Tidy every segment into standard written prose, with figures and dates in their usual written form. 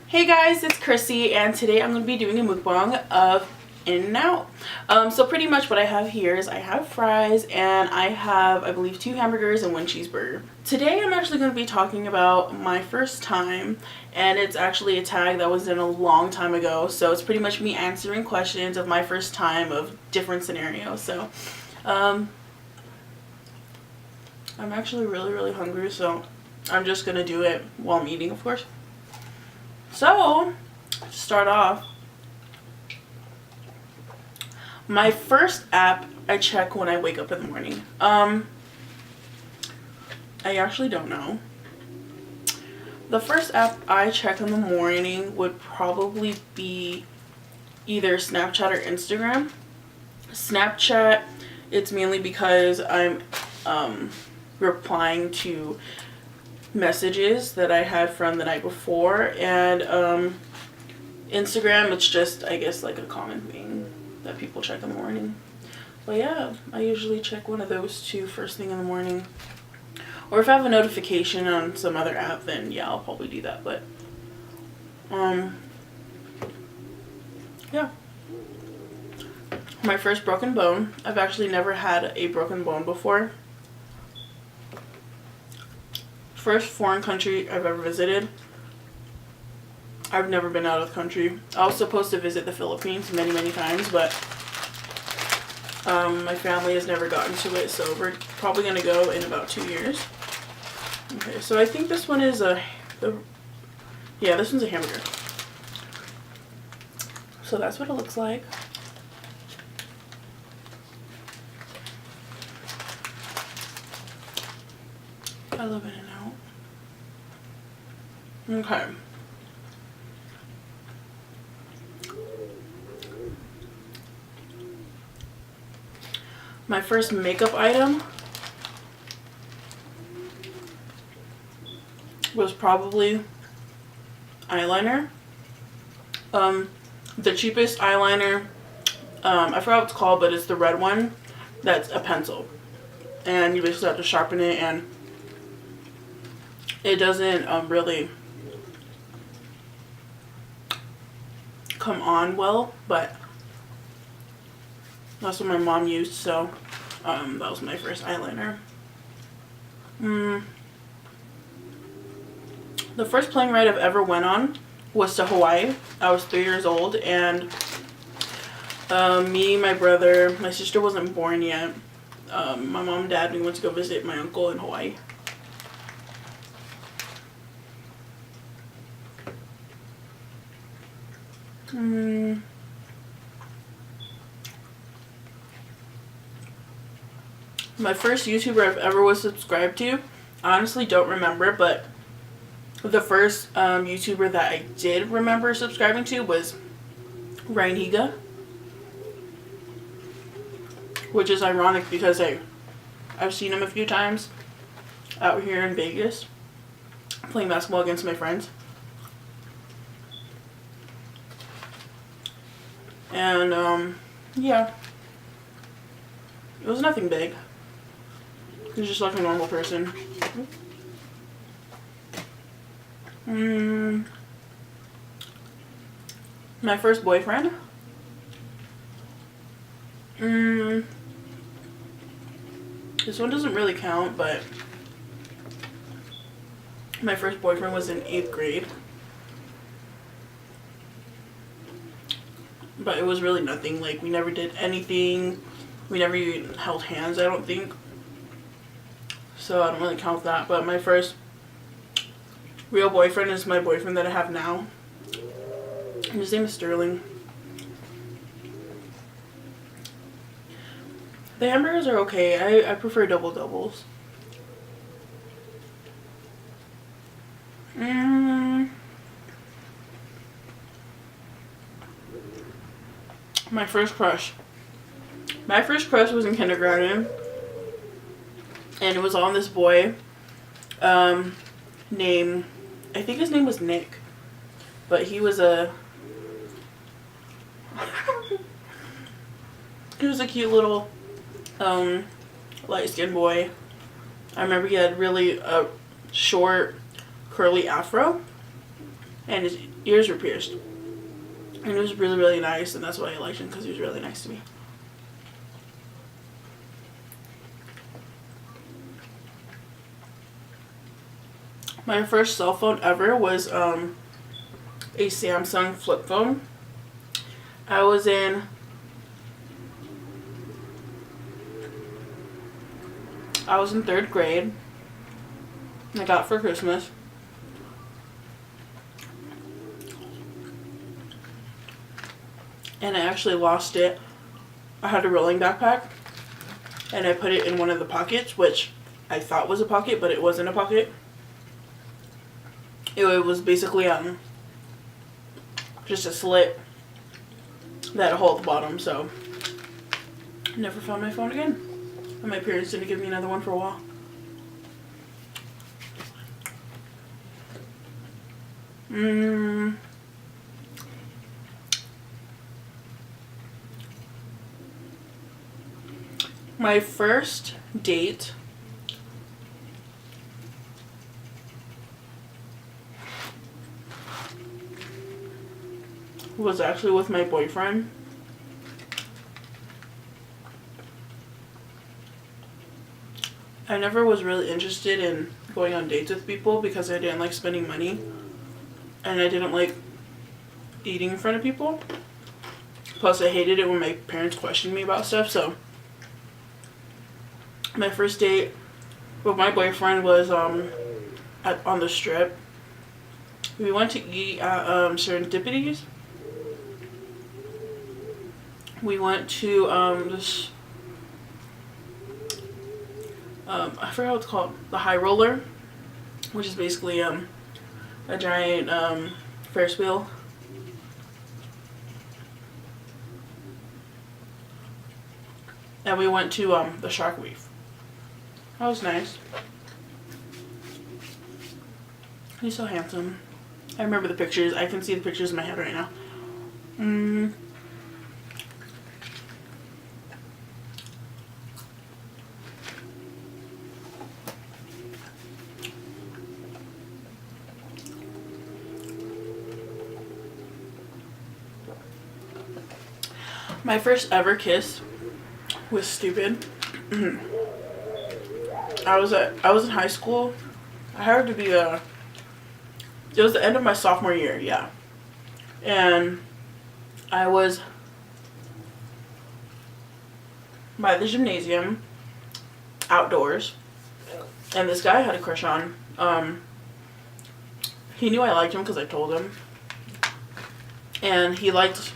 Hey guys, it's Krissy, and today I'm going to be doing a mukbang of In-N-Out. So pretty much what I have here is I have fries and I have, I believe, 2 hamburgers and 1 cheeseburger. Today I'm actually going to be talking about my first time, and it's actually a tag that was done a long time ago. So it's pretty much me answering questions of my first time of different scenarios. So I'm actually really hungry, so I'm just going to do it while I'm eating, of course. So, to start off, my first app I check when I wake up in the morning. I actually don't know. The first app I check in the morning would probably be either Snapchat or Instagram. Snapchat, it's mainly because I'm replying to messages that I had from the night before, and Instagram, it's just, I guess, like a common thing that people check in the morning. But yeah, I usually check one of those two first thing in the morning, or if I have a notification on some other app, then yeah, I'll probably do that. But yeah, my first broken bone. I've actually never had a broken bone before. First foreign country I've ever visited. I've never been out of the country. I was supposed to visit the Philippines many times, but my family has never gotten to it, so we're probably going to go in about 2 years. Okay, so I think this one is this one's a hamburger. So that's what it looks like. I love In-N-Out. Okay. My first makeup item was probably eyeliner. The cheapest eyeliner, I forgot what it's called, but it's the red one. That's a pencil. And you basically have to sharpen it, and it doesn't really come on well, but that's what my mom used, so that was my first eyeliner. The first plane ride I've ever went on was to Hawaii. I was 3 years old, and me, my brother, my sister wasn't born yet. My mom and dad, we went to go visit my uncle in Hawaii. My first YouTuber I've ever was subscribed to, I honestly don't remember, but the first YouTuber that I did remember subscribing to was Ryan Higa, which is ironic because I've seen him a few times out here in Vegas playing basketball against my friends. And yeah, it was nothing big. He was just like a normal person. My first boyfriend. This one doesn't really count, but my first boyfriend was in 8th grade. But it was really nothing. Like, we never did anything. We never even held hands, I don't think. So I don't really count that. But my first real boyfriend is my boyfriend that I have now. And his name is Sterling. The hamburgers are okay. I prefer double doubles. My first crush. My first crush was in kindergarten, and it was on this boy named, I think his name was Nick, but he was a cute little light-skinned boy. I remember he had really short curly afro, and his ears were pierced. And he was really, really nice, and that's why I liked him, because he was really nice to me. My first cell phone ever was a Samsung flip phone. I was in third grade. I got it for Christmas. And I actually lost it. I had a rolling backpack, and I put it in one of the pockets, which I thought was a pocket, but it wasn't a pocket. It was basically just a slit that had a hole at the bottom, so I never found my phone again. And my parents didn't give me another one for a while. My first date was actually with my boyfriend. I never was really interested in going on dates with people because I didn't like spending money, and I didn't like eating in front of people. Plus, I hated it when my parents questioned me about stuff. So my first date with my boyfriend was on the Strip. We went to eat at Serendipities. We went to this I forgot what it's called, the High Roller, which is basically a giant Ferris wheel. And we went to the Shark Reef. That was nice. He's so handsome. I remember the pictures. I can see the pictures in my head right now. My first ever kiss was stupid. I was in high school. I had to be it was the end of my sophomore year, yeah. And I was by the gymnasium, outdoors, and this guy I had a crush on. He knew I liked him because I told him. And he liked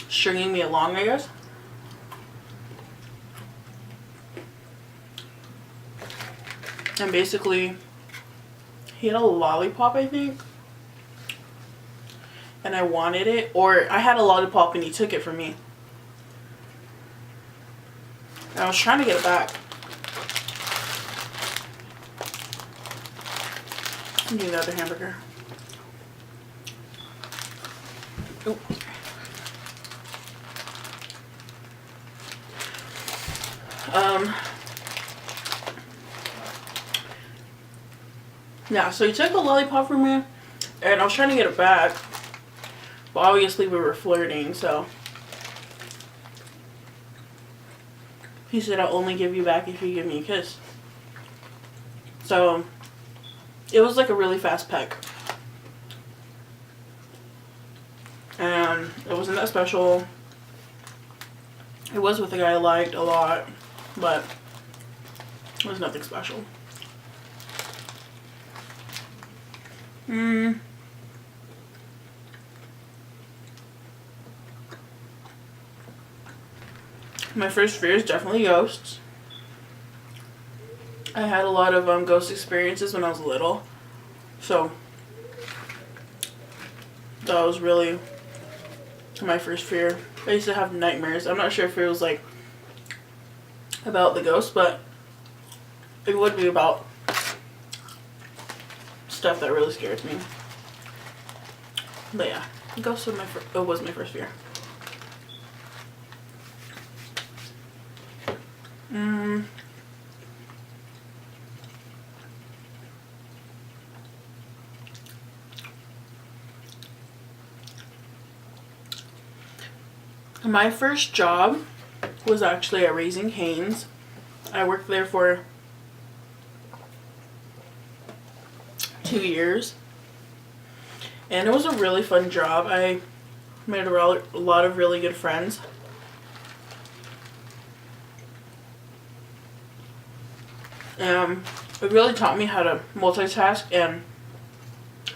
stringing me along, I guess. And basically, he had a lollipop, I think. And I wanted it. Or I had a lollipop and he took it from me. And I was trying to get it back. I'm doing the other hamburger. Oop. Yeah, so he took the lollipop from me, and I was trying to get it back, but obviously we were flirting, so he said, I'll only give you back if you give me a kiss. So it was like a really fast peck, and it wasn't that special. It was with a guy I liked a lot, but it was nothing special. My first fear is definitely ghosts. I had a lot of ghost experiences when I was little, so that was really my first fear. I used to have nightmares. I'm not sure if it was like about the ghost, but it would be about stuff that really scares me. But yeah, ghosts was my first fear. My first job was actually at Raising Cane's. I worked there for 2 years. And it was a really fun job. I made a lot of really good friends. It really taught me how to multitask and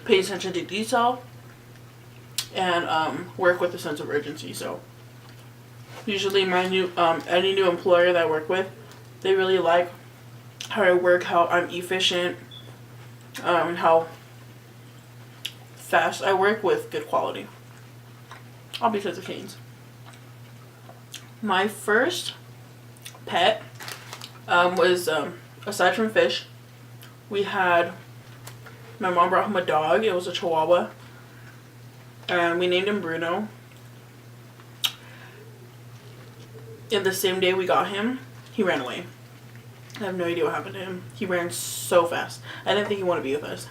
pay attention to detail and work with a sense of urgency. So usually my any new employer that I work with, they really like how I work, how I'm efficient, how fast I work with good quality. All because of Cane's. My first pet was aside from fish, we had, my mom brought home a dog. It was a Chihuahua, and we named him Bruno. And the same day we got him, he ran away. I have no idea what happened to him. He ran so fast. I didn't think he wanted to be with us.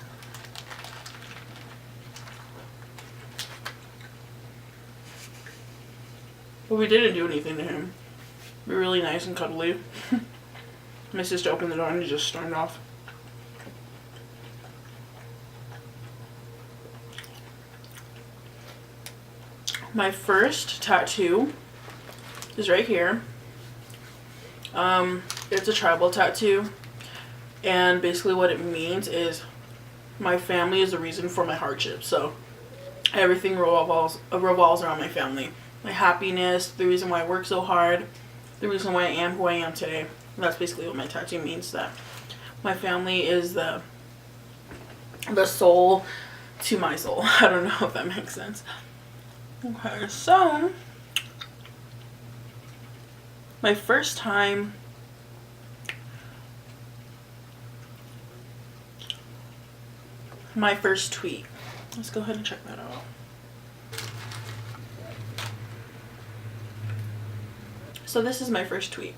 But we didn't do anything to him. We were really nice and cuddly. My sister opened the door and he just stormed off. My first tattoo is right here. It's a tribal tattoo, and basically what it means is my family is the reason for my hardship. So everything revolves around my family. My happiness, the reason why I work so hard, the reason why I am who I am today. And that's basically what my tattoo means, that my family is the soul to my soul. I don't know if that makes sense. Okay, so my first time my first tweet. Let's go ahead and check that out. So this is my first tweet.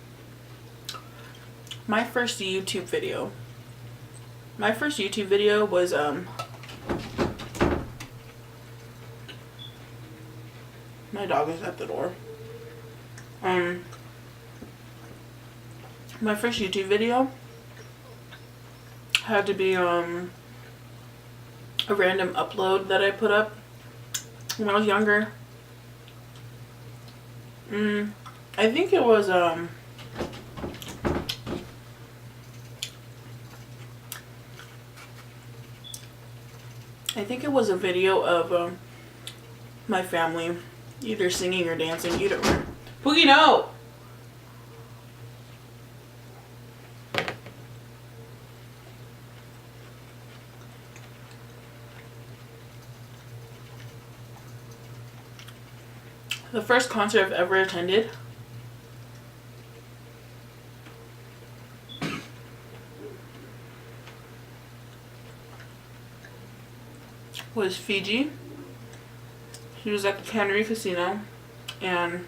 My first YouTube video. My first YouTube video was my dog is at the door. My first YouTube video had to be a random upload that I put up when I was younger. I think it was a video of my family either singing or dancing, either or. Boogie, no! The first concert I've ever attended was Fiji. He was at the Cannery Casino, and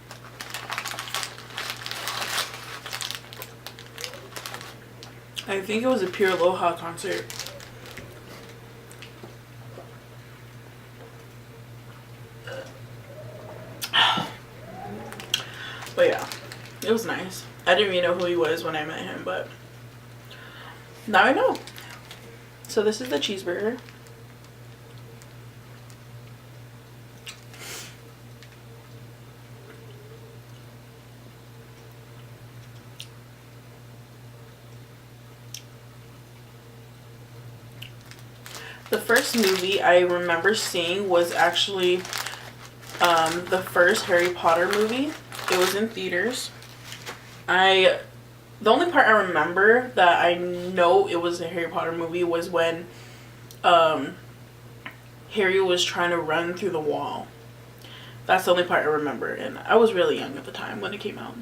I think it was a Pure Aloha concert. But yeah, it was nice. I didn't even know who he was when I met him, but now I know. So this is the cheeseburger. The first movie I remember seeing was actually the first Harry Potter movie. It was in theaters. The only part I remember that I know it was a Harry Potter movie was when Harry was trying to run through the wall. That's the only part I remember, and I was really young at the time when it came out.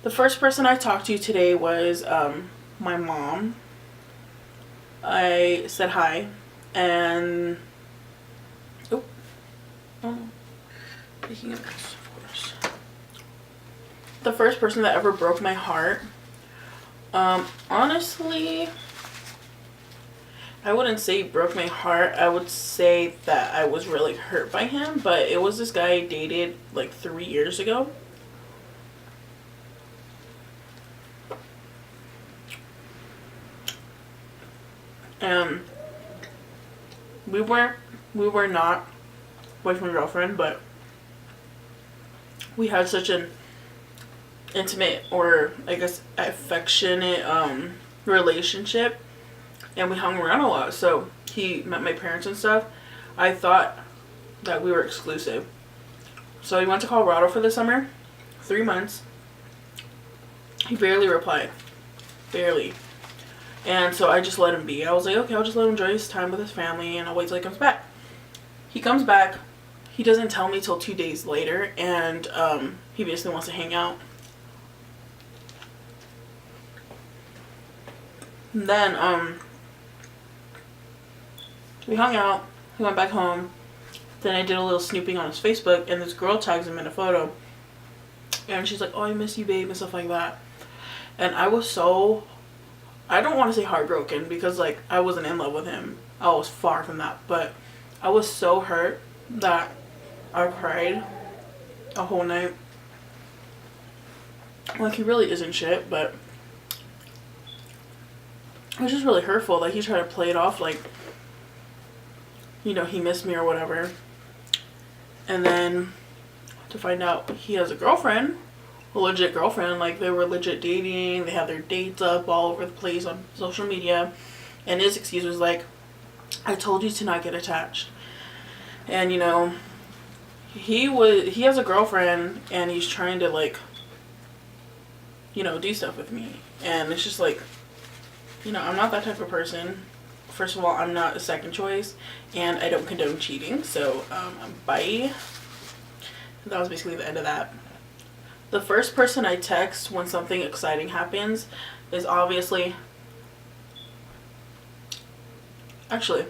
The first person I talked to today was my mom. I said hi, and making a mess, of course. The first person that ever broke my heart, honestly, I wouldn't say broke my heart. I would say that I was really hurt by him. But it was this guy I dated like 3 years ago. And we were not boyfriend girlfriend, but we had such an intimate, or I guess affectionate relationship, and we hung around a lot. So he met my parents and stuff. I thought that we were exclusive. So he went to Colorado for the summer, 3 months. He barely replied, barely. And so I just let him be. I was like, okay, I'll just let him enjoy his time with his family, and I'll wait till he comes back. He comes back. He doesn't tell me till 2 days later, and he basically wants to hang out. And then we hung out. He went back home. Then I did a little snooping on his Facebook, and this girl tags him in a photo. And she's like, oh, I miss you, babe, and stuff like that. And I was so, I don't want to say heartbroken, because like I wasn't in love with him. I was far from that. But I was so hurt that I cried a whole night. Like, he really isn't shit, but it was just really hurtful. Like, he tried to play it off like, you know, he missed me or whatever. And then to find out he has a girlfriend, a legit girlfriend. Like, they were legit dating. They have their dates up all over the place on social media. And his excuse was like, I told you to not get attached. And, you know, he has a girlfriend, and he's trying to, like, you know, do stuff with me. And it's just like, you know, I'm not that type of person. First of all, I'm not a second choice, and I don't condone cheating. So, bye. That was basically the end of that. The first person I text when something exciting happens is obviously, actually,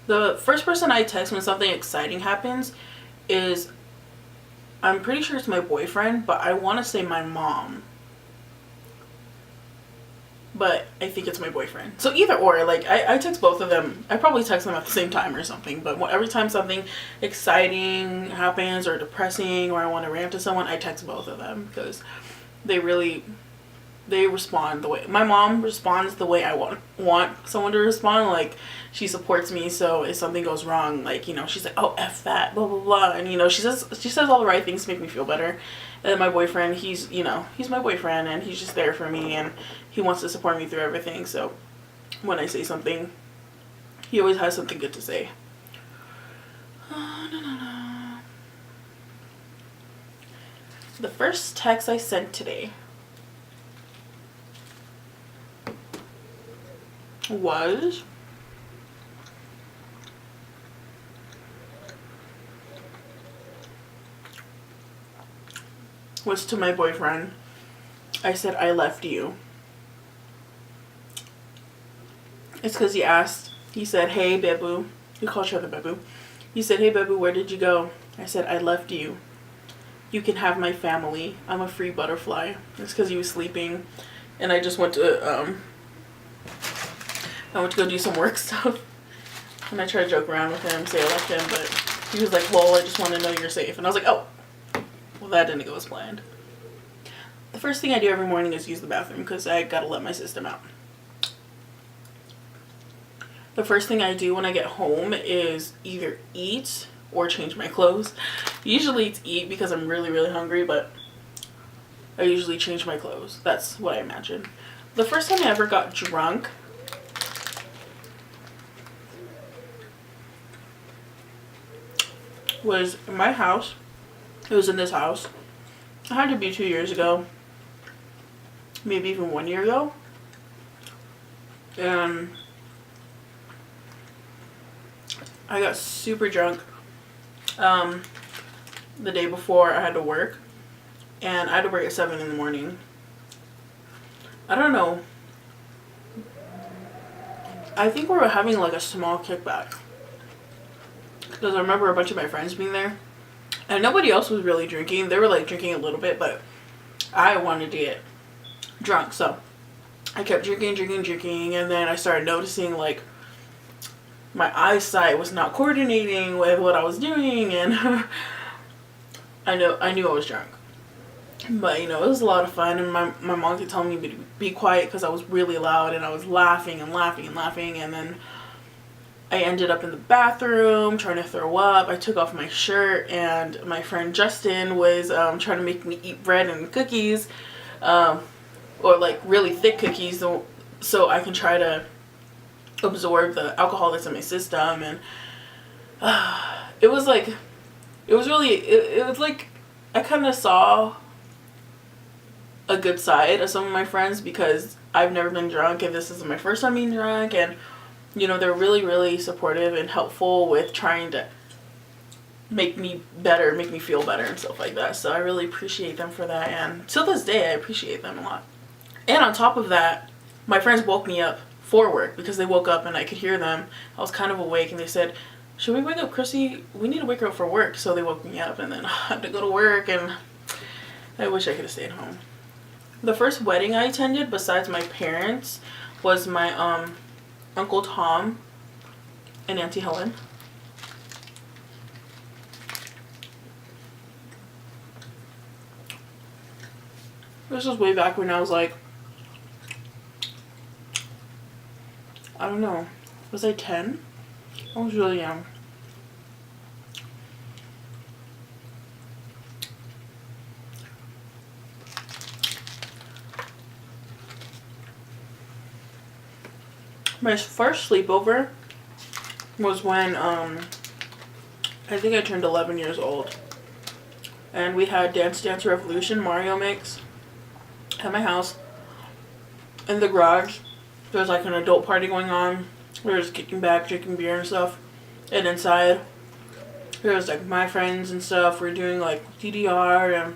the first person I text when something exciting happens is, I'm pretty sure it's my boyfriend, but I want to say my mom. But I think it's my boyfriend. So either or, like, I text both of them. I probably text them at the same time or something. But every time something exciting happens or depressing, or I want to rant to someone, I text both of them, because they respond the way my mom responds, the way I want someone to respond. Like, she supports me, so if something goes wrong, like, you know, she's like, oh, F that, blah blah blah, and, you know, she says all the right things to make me feel better. And then my boyfriend, he's my boyfriend, and he's just there for me, and he wants to support me through everything. So when I say something, he always has something good to say. The first text I sent today was to my boyfriend. I said, I left you. It's because he said, hey, Bebu. We call each other Bebu. He said, hey, Bebu, where did you go? I said, I left you. You can have my family. I'm a free butterfly. It's because he was sleeping, and I just went to go do some work stuff. And I tried to joke around with him, say I left him, but he was like, lol, I just want to know you're safe. And I was like, oh, well, that didn't go as planned. The first thing I do every morning is use the bathroom, because I gotta let my system out. The first thing I do when I get home is either eat or change my clothes. Usually it's eat, because I'm really, really hungry, but I usually change my clothes. That's what I imagine. The first time I ever got drunk was in my house. It was in this house. It had to be 2 years ago. Maybe even 1 year ago. And I got super drunk the day before I had to work. And I had to work at 7 in the morning. I don't know. I think we were having like a small kickback, because I remember a bunch of my friends being there. And nobody else was really drinking. They were like drinking a little bit, but I wanted to get drunk. So I kept drinking, and then I started noticing like my eyesight was not coordinating with what I was doing, and I knew I was drunk. But you know, it was a lot of fun, and my mom kept telling me to be quiet because I was really loud and I was laughing and laughing and laughing, and then I ended up in the bathroom trying to throw up. I took off my shirt, and my friend Justin was trying to make me eat bread and cookies, or like really thick cookies, so I can try to absorb the alcohol that's in my system. And it was like, it was really, it was like I kind of saw a good side of some of my friends, because I've never been drunk and this is my first time being drunk, and you know, they're really, really supportive and helpful with trying to make me better, make me feel better and stuff like that. So I really appreciate them for that, and till this day I appreciate them a lot. And on top of that, my friends woke me up for work, because they woke up and I could hear them. I was kind of awake, and they said, should we wake up Krissy? We need to wake her up for work. So they woke me up, and then I had to go to work, and I wish I could have stayed home. The first wedding I attended besides my parents was my Uncle Tom and Auntie Helen. This was way back when I was like, I don't know, was I 10? I was really young. My first sleepover was when I think I turned 11 years old, and we had Dance Dance Revolution Mario mix at my house. In the garage there was like an adult party going on. There was kicking back, drinking beer and stuff, and inside there was like my friends and stuff. We were doing like DDR and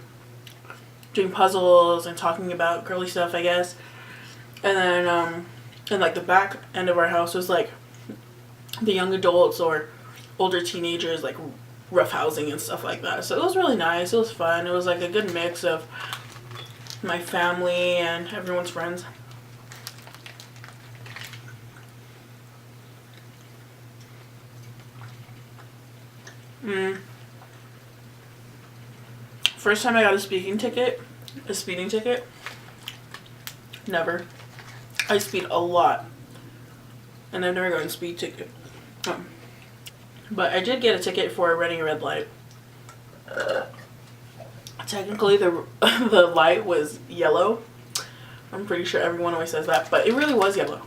doing puzzles and talking about girly stuff, I guess. And then and like the back end of our house was like the young adults or older teenagers, like rough housing and stuff like that. So it was really nice. It was fun. It was like a good mix of my family and everyone's friends. First time I got a speeding ticket, never. I speed a lot, and I've never gotten a speed ticket. But I did get a ticket for running a red light. Technically, the light was yellow. I'm pretty sure everyone always says that, but it really was yellow.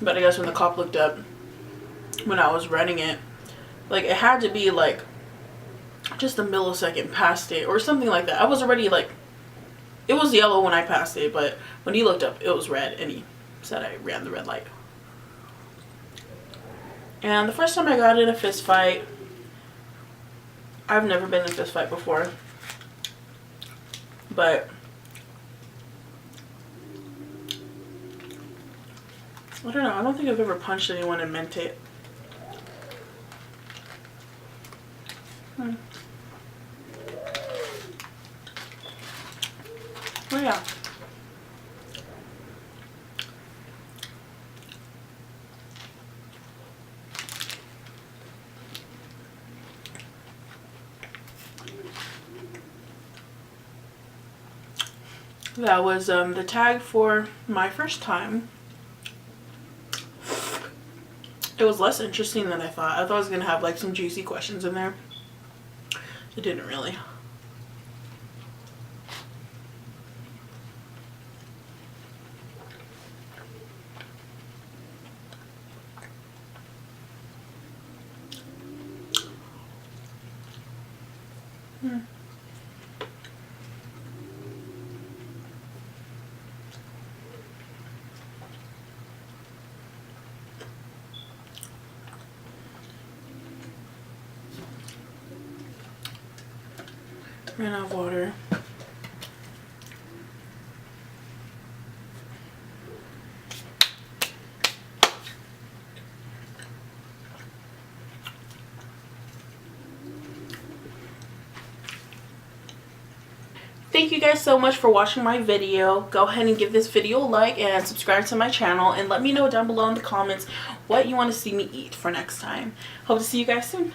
But I guess when the cop looked up, when I was running it, like it had to be like just a millisecond past it or something like that. I was already like, it was yellow when I passed it, but when he looked up, it was red, and he said I ran the red light. And the first time I got in a fist fight, I've never been in a fist fight before, but I don't know. I don't think I've ever punched anyone and meant it. Oh yeah. That was the tag for my first time. It was less interesting than I thought. I thought I was going to have like some juicy questions in there. It didn't really. Ran out of water. thank you guys so much for watching my video. Go ahead and give this video a like and subscribe to my channel, and let me know down below in the comments what you want to see me eat for next time. Hope to see you guys soon.